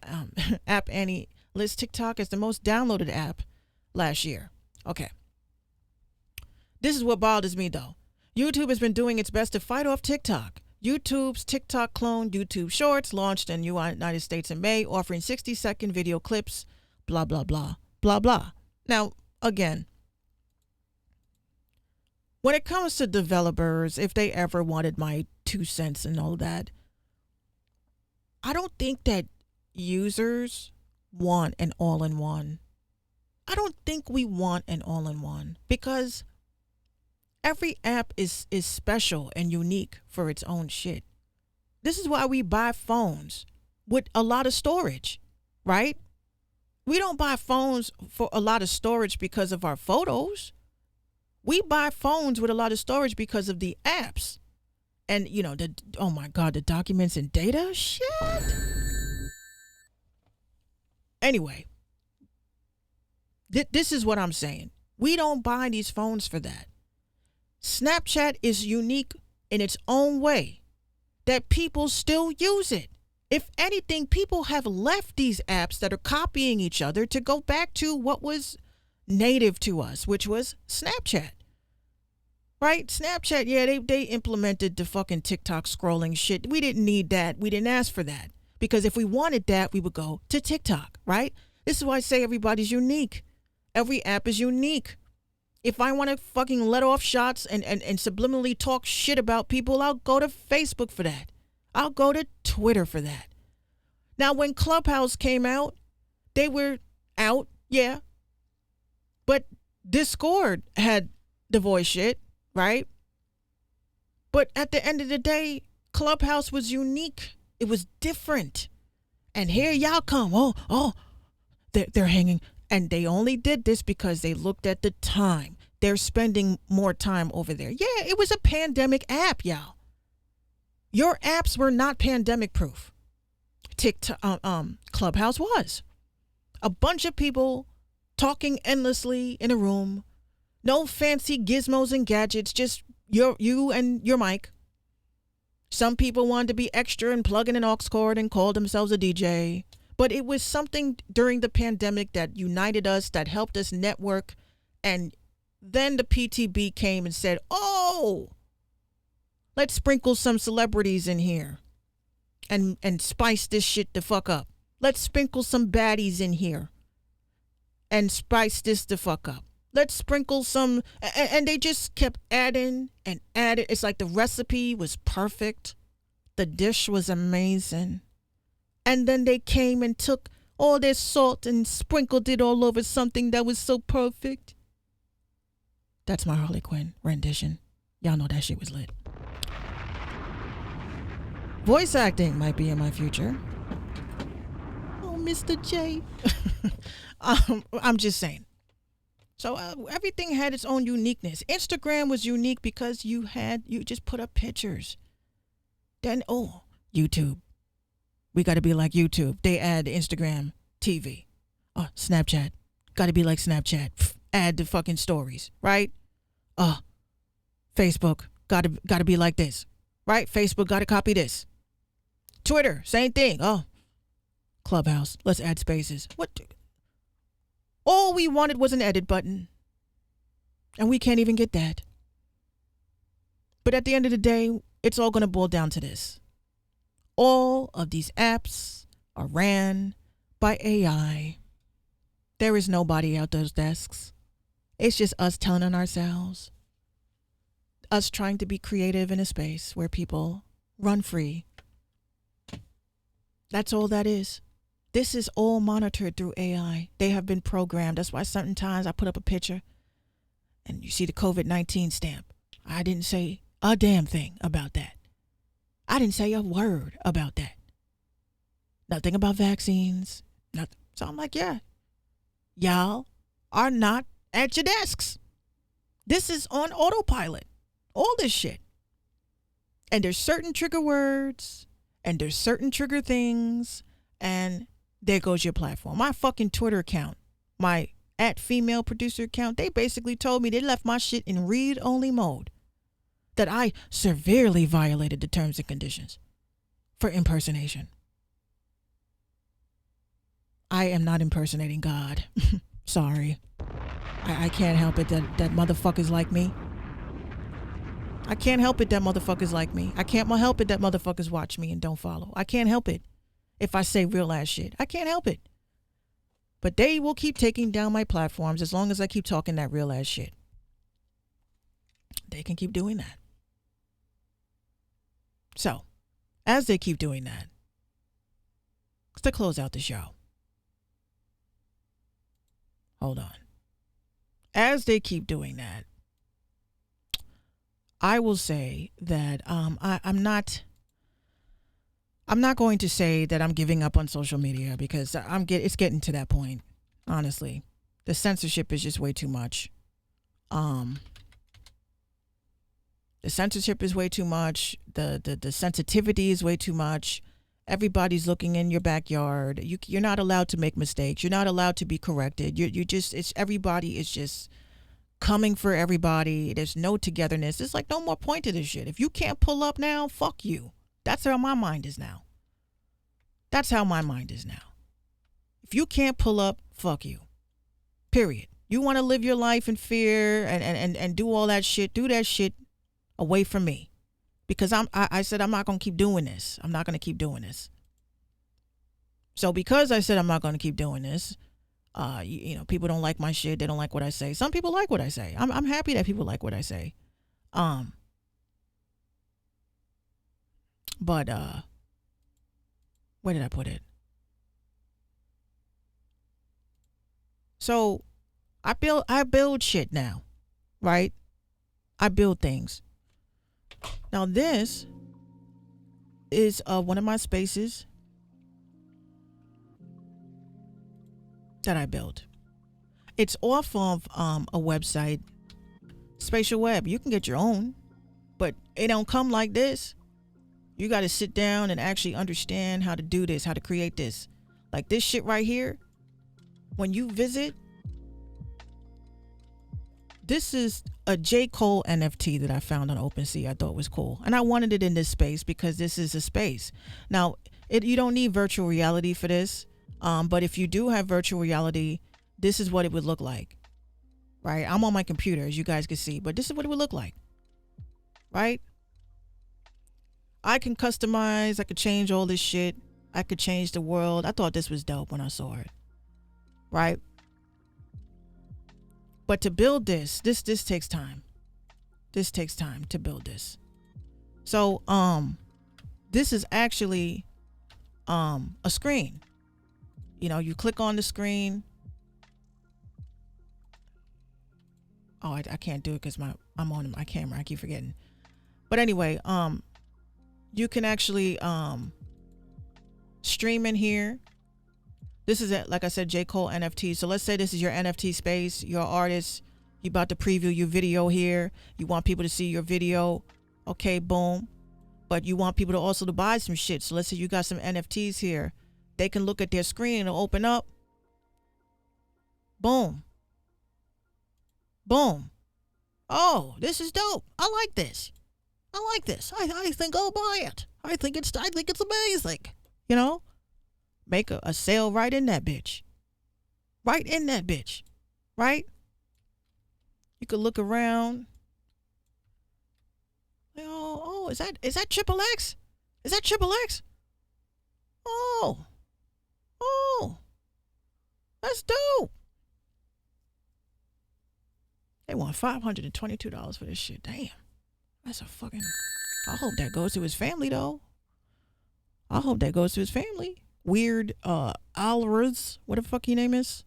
App Annie lists TikTok as the most downloaded app last year. Okay. This is what bothers me, though. YouTube has been doing its best to fight off TikTok. YouTube's TikTok clone, YouTube Shorts, launched in the United States in May, offering 60-second video clips, blah, blah, blah, blah, blah. Now, again, when it comes to developers, if they ever wanted my 2 cents and all that, I don't think that users want an all-in-one. I don't think we want an all-in-one, because every app is special and unique for its own shit. This is why we buy phones with a lot of storage, right? We don't buy phones for a lot of storage because of our photos. We buy phones with a lot of storage because of the apps. And, you know, oh my God, the documents and data? Shit. Anyway, this is what I'm saying. We don't buy these phones for that. Snapchat is unique in its own way, that people still use it. If anything, people have left these apps that are copying each other to go back to what was native to us, which was Snapchat. Right? Snapchat, yeah, they implemented the fucking TikTok scrolling shit. We didn't need that. We didn't ask for that. Because if we wanted that, we would go to TikTok, right? This is why I say everybody's unique. Every app is unique. If I want to fucking let off shots and subliminally talk shit about people, I'll go to Facebook for that. I'll go to Twitter for that. Now, when Clubhouse came out, they were out, yeah. But Discord had the voice shit, right? But at the end of the day, Clubhouse was unique. It was different. And here y'all come. Oh, they're hanging. And they only did this because they looked at the time. They're spending more time over there. Yeah, it was a pandemic app, y'all. Your apps were not pandemic proof. TikTok, Clubhouse was. A bunch of people talking endlessly in a room. No fancy gizmos and gadgets, just you and your mic. Some people wanted to be extra and plug in an aux cord and called themselves a DJ. But it was something during the pandemic that united us, that helped us network. And then the PTB came and said, oh, let's sprinkle some celebrities in here and spice this shit the fuck up. Let's sprinkle some baddies in here and spice this the fuck up. Let's sprinkle some, and they just kept adding and adding. It's like the recipe was perfect. The dish was amazing. And then they came and took all their salt and sprinkled it all over something that was so perfect. That's my Harley Quinn rendition. Y'all know that shit was lit. Voice acting might be in my future. Oh, Mr. J. I'm just saying. So everything had its own uniqueness. Instagram was unique because you just put up pictures. Then, YouTube. We got to be like YouTube. They add Instagram TV. Oh, Snapchat. Got to be like Snapchat. Add the fucking stories, right? Facebook. Got to be like this, right? Facebook got to copy this. Twitter, same thing. Clubhouse. Let's add spaces. What? All we wanted was an edit button. And we can't even get that. But at the end of the day, it's all going to boil down to this. All of these apps are ran by AI. There is nobody at those desks. It's just us telling on ourselves. Us trying to be creative in a space where people run free. That's all that is. This is all monitored through AI. They have been programmed. That's why sometimes I put up a picture and you see the COVID-19 stamp. I didn't say a damn thing about that. I didn't say a word about that. Nothing about vaccines. Nothing. So I'm like, yeah, y'all are not at your desks. This is on autopilot. All this shit. And there's certain trigger words and there's certain trigger things, and there goes your platform. My fucking Twitter account, my @female producer account, they basically told me they left my shit in read-only mode. That I severely violated the terms and conditions for impersonation. I am not impersonating God. Sorry. I can't help it that motherfuckers like me. I can't help it that motherfuckers like me. I can't help it that motherfuckers watch me and don't follow. I can't help it if I say real ass shit. I can't help it. But they will keep taking down my platforms as long as I keep talking that real ass shit. They can keep doing that. So, as they keep doing that, to close out the show. Hold on. As they keep doing that, I will say that I'm not going to say that I'm giving up on social media, because it's getting to that point. Honestly, the censorship is just way too much. The censorship is way too much. The sensitivity is way too much. Everybody's looking in your backyard. You're not allowed to make mistakes. You're not allowed to be corrected. Everybody is just coming for everybody. There's no togetherness. It's like no more point to this shit. If you can't pull up now, fuck you. That's how my mind is now. That's how my mind is now. If you can't pull up, fuck you. Period. You want to live your life in fear and do all that shit, do that shit away from me. Because I said I'm not going to keep doing this. I'm not going to keep doing this. So because I said I'm not going to keep doing this, you know, people don't like my shit. They don't like what I say. Some people like what I say. I'm happy that people like what I say. But where did I put it? So I build shit now, right? I build things. Now this is one of my spaces that I built. It's off of a website, Spatial Web. You can get your own, but it don't come like this. You got to sit down and actually understand how to do this, how to create this. Like this shit right here. When you visit, this is a J. Cole NFT that I found on OpenSea. I thought was cool. And I wanted it in this space because this is a space. Now, you don't need virtual reality for this. But if you do have virtual reality, this is what it would look like. Right? I'm on my computer, as you guys can see. But this is what it would look like. Right? I can customize. I could change all this shit. I could change the world. I thought this was dope when I saw it. Right? But to build this takes time. This takes time to build this. So, this is actually a screen. You know, you click on the screen. Oh, I can't do it because I'm on my camera. I keep forgetting. But anyway, you can actually stream in here. This is like I said, J. Cole NFT. So let's say this is your NFT space. You're an artist. You about to preview your video here. You want people to see your video. Okay, boom. But you want people to also to buy some shit. So let's say you got some NFTs here. They can look at their screen and open up. Boom. Boom. Oh, this is dope. I like this. I like this. I think I'll buy it. I think it's amazing. You know? Make a sale right in that bitch. Right in that bitch. Right? You could look around. Oh, is that Triple X? Is that Triple X? Oh, that's dope. They want $522 for this shit. Damn. That's a fucking... I hope that goes to his family, though. I hope that goes to his family. Weird, Alvarez, what the fuck your name is?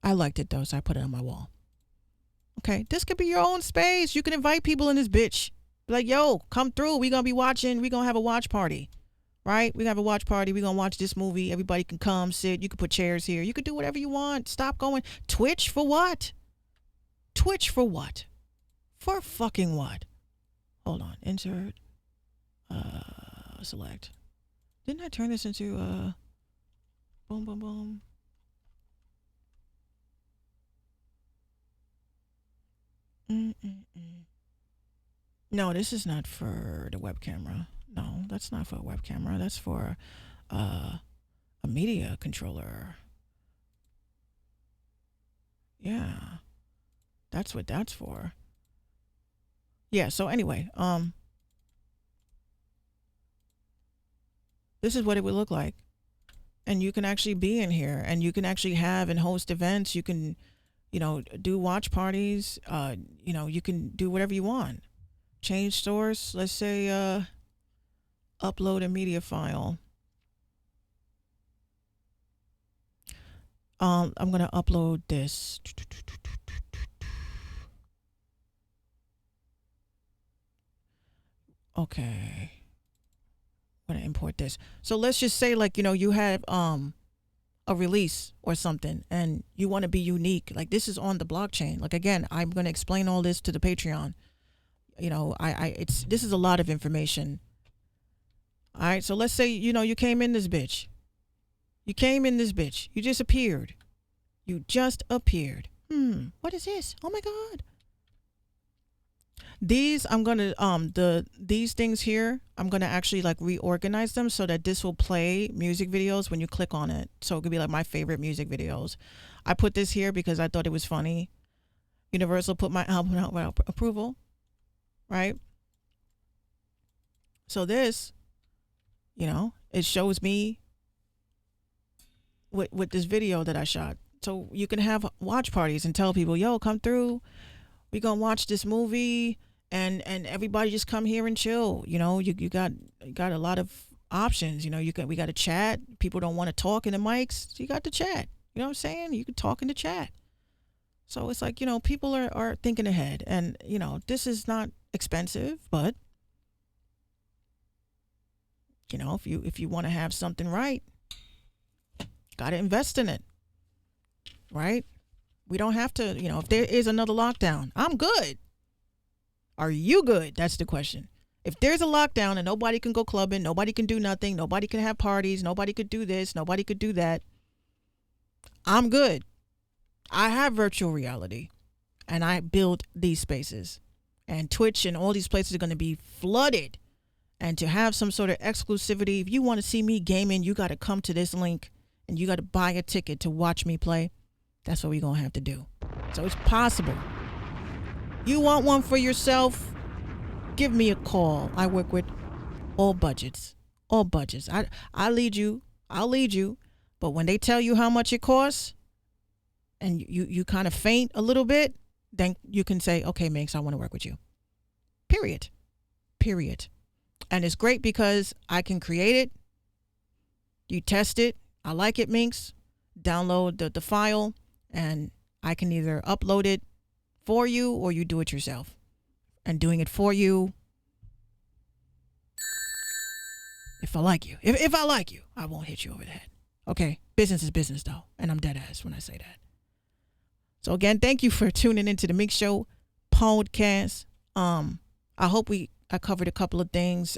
I liked it, though, so I put it on my wall. Okay, this could be your own space. You can invite people in this bitch. Be like, yo, come through. We gonna be watching. We gonna have a watch party. Right? We gonna have a watch party. We gonna watch this movie. Everybody can come, sit. You can put chairs here. You can do whatever you want. Stop going. Twitch for what? Twitch for what? For fucking what? Hold on. Insert. Select. Didn't I turn this into boom, boom, boom? No, this is not for the web camera. No, that's not for a web camera. That's for a media controller. Yeah, that's what that's for. Yeah. So anyway, this is what it would look like, and you can actually be in here, and you can actually have and host events. You can, do watch parties. You can do whatever you want. Change source. Let's say upload a media file. I'm gonna upload this. Okay. I'm gonna import this. So let's just say, you have a release or something, and you want to be unique. Like, this is on the blockchain. Like, again, I'm gonna explain all this to the Patreon. This is a lot of information. All right, so let's say, you came in this bitch. You came in this bitch. You just appeared. You just appeared. What is this? Oh my God. These I'm gonna these things here, I'm gonna actually like reorganize them so that this will play music videos when you click on it. So it could be like my favorite music videos. I put this here because I thought it was funny. Universal put my album out without approval, right? So this, you know, it shows me with this video that I shot. So you can have watch parties and tell people, yo, come through. We gonna watch this movie and everybody just come here and chill. You know, you got a lot of options. You know, we got a chat. People don't want to talk in the mics. So you got the chat. You know what I'm saying? You can talk in the chat. So it's like, you know, people are thinking ahead, and you know, this is not expensive, but you know, if you want to have something right, got to invest in it, right? We don't have to, you know, if there is another lockdown, I'm good. Are you good? That's the question. If there's a lockdown and nobody can go clubbing, nobody can do nothing, nobody can have parties, nobody could do this, nobody could do that, I'm good. I have virtual reality and I build these spaces, and Twitch and all these places are going to be flooded. And to have some sort of exclusivity, if you want to see me gaming, you got to come to this link and you got to buy a ticket to watch me play. That's what we're going to have to do. So it's possible. You want one for yourself? Give me a call. I work with all budgets. All budgets. I'll lead you. But when they tell you how much it costs and you kind of faint a little bit, then you can say, okay, Minx, I want to work with you. Period. And it's great because I can create it. You test it. I like it, Minx. Download the file, and I can either upload it for you or you do it yourself. And doing it for you, if I like you. If I like you, I won't hit you over the head. Okay? Business is business, though. And I'm dead ass when I say that. So, again, thank you for tuning into the Minx Show podcast. I hope I covered a couple of things,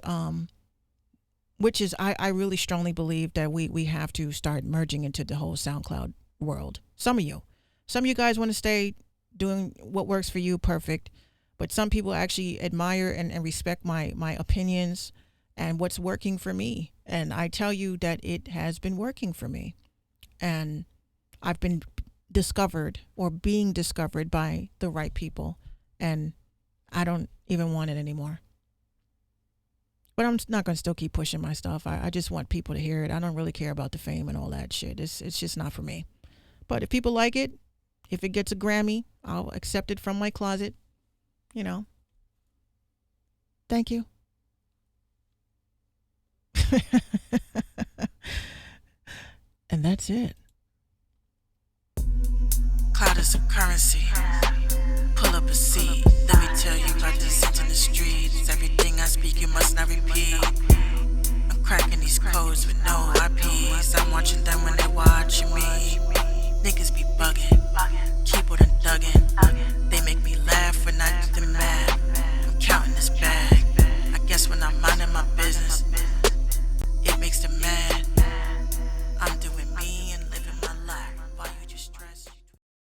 which is I really strongly believe that we have to start merging into the whole SoundCloud world. Some of you guys want to stay doing what works for you, perfect. But some people actually admire and respect my opinions and what's working for me. And I tell you that it has been working for me. And I've been discovered or being discovered by the right people. And I don't even want it anymore. But I'm not going to still keep pushing my stuff. I just want people to hear it. I don't really care about the fame and all that shit. It's just not for me. But if people like it, if it gets a Grammy, I'll accept it from my closet. You know. Thank you. And that's it. Cloud is a currency.